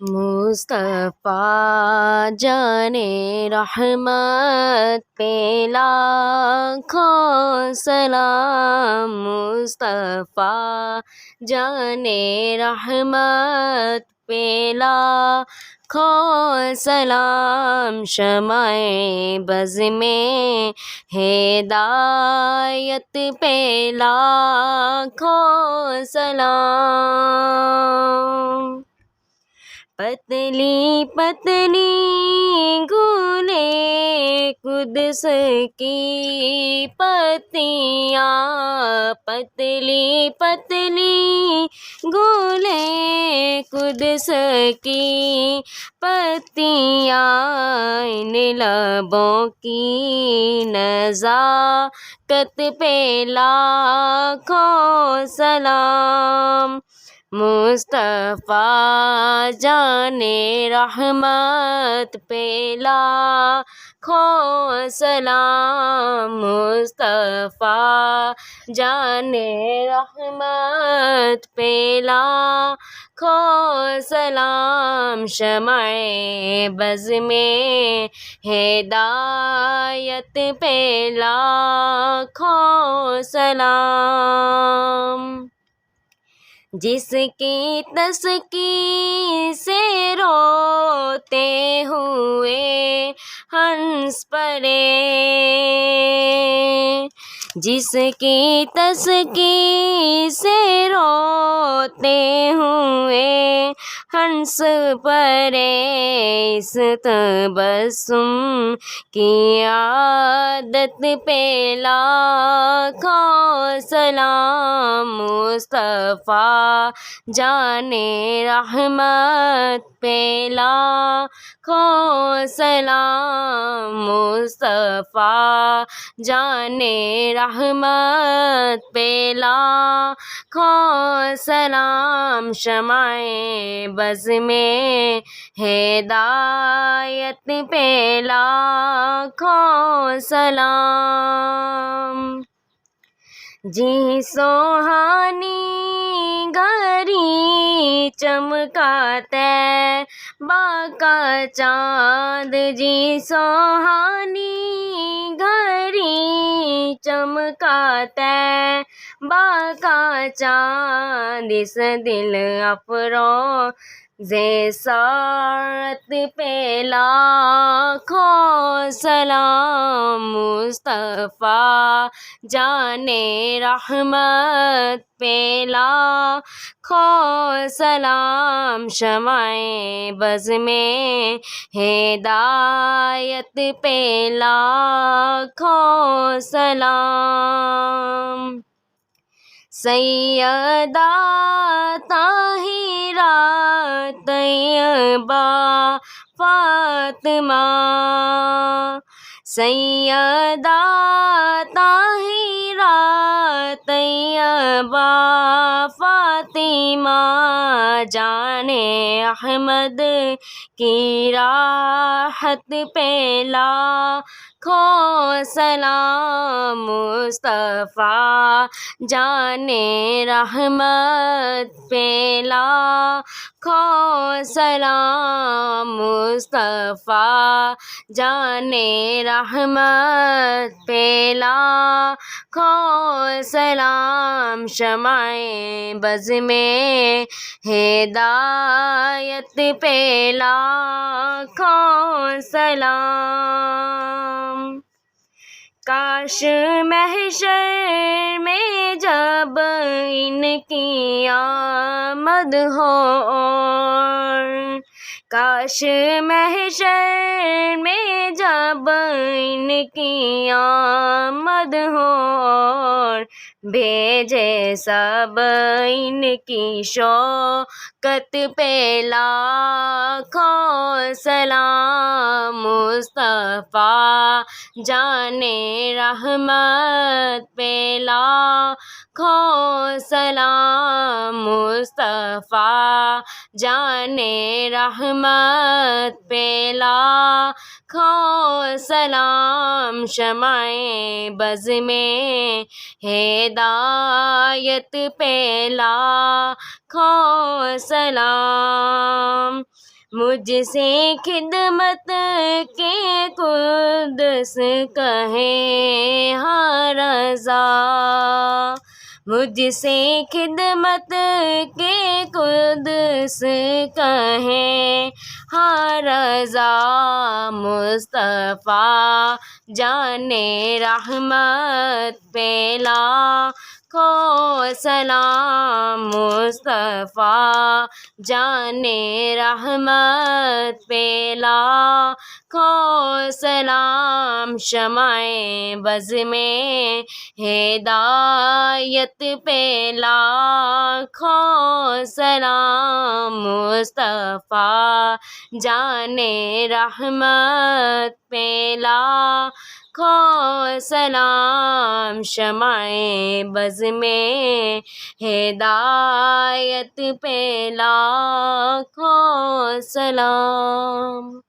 مصطفیٰ جان رحمت پہ لاکھوں سلام، مصطفیٰ جان رحمت پہ لاکھوں سلام، شمع بز میں ہدایت پہ لاکھوں سلام۔ پتلی پتلی گولے قدس کی پتیاں، پتلی پتلی گولے قدس کی پتیاں، ان لبوں کی نزاکت پہ لاکھوں سلام، مصطفیٰ جان رحمت پہ لاکھوں سلام، مصطفیٰ جان رحمت پہ لاکھوں سلام، شمع بز میں ہدایت پہ لاکھوں سلام، جس کی تسکی سے روتے ہوئے ہنس پڑے، جس کی تسکی سے روتے ہوئے ہنس پڑے، اس تبسم کی عادت پہ لاکھوں سلام، مصطفیٰ جان رحمت پہ لاکھوں سلام، مصطفیٰ جان رحمت پہ لاکھوں سلام، شمع بز میں ہدایت پہ لاکھوں سلام، جی سوہانی گھڑی چمکا طیبہ کا چاند، جی سوہانی گھڑی چمکا طیبہ کا چاند، اس دل افروز ساعت پہ لاکھوں سلام، مصطفیٰ جان رحمت پہ لاکھوں سلام، شمع بز میں ہدایت پہ لاکھوں سلام، سیدہ طاہرہ طیبہ فاطمہ، سیدہ طاہرہ طیبہ فاطمہ، جان احمد کی راحت پہ لاکھوں سلام، مصطفیٰ جان رحمت پہ لاکھوں سلام، مصطفیٰ جان رحمت پہ لاکھوں سلام، شمع بز میں ہدایت پہ لاکھوں سلام، کاش محشر میں جب ان کی آمد ہو، اور کاش محشر میں جب ان کی آمد ہو، اور بھیجے سب ان کی شوکت پہ لاکھوں سلام، مصطفیٰ جان رحمت پہ لاکھوں سلام، مصطفیٰ جان رحمت پہ لاکھوں سلام، شمع بز میں ہدایت پہ لاکھوں سلام، مجھ سے خدمت کے قدس کہیں ہاں رضا، مجھ سے خدمت کے قدس کہیں ہاں رضا، مصطفیٰ جان رحمت پہ لاکھوں سلام، مصطفیٰ جان رحمت پہ لاکھوں سلام، شمع بز میں ہدایت پہ لاکھوں سلام، مصطفیٰ جان رحمت پہ لاکھوں سلام، شمع بز میں ہدایت پہ لاکھوں سلام۔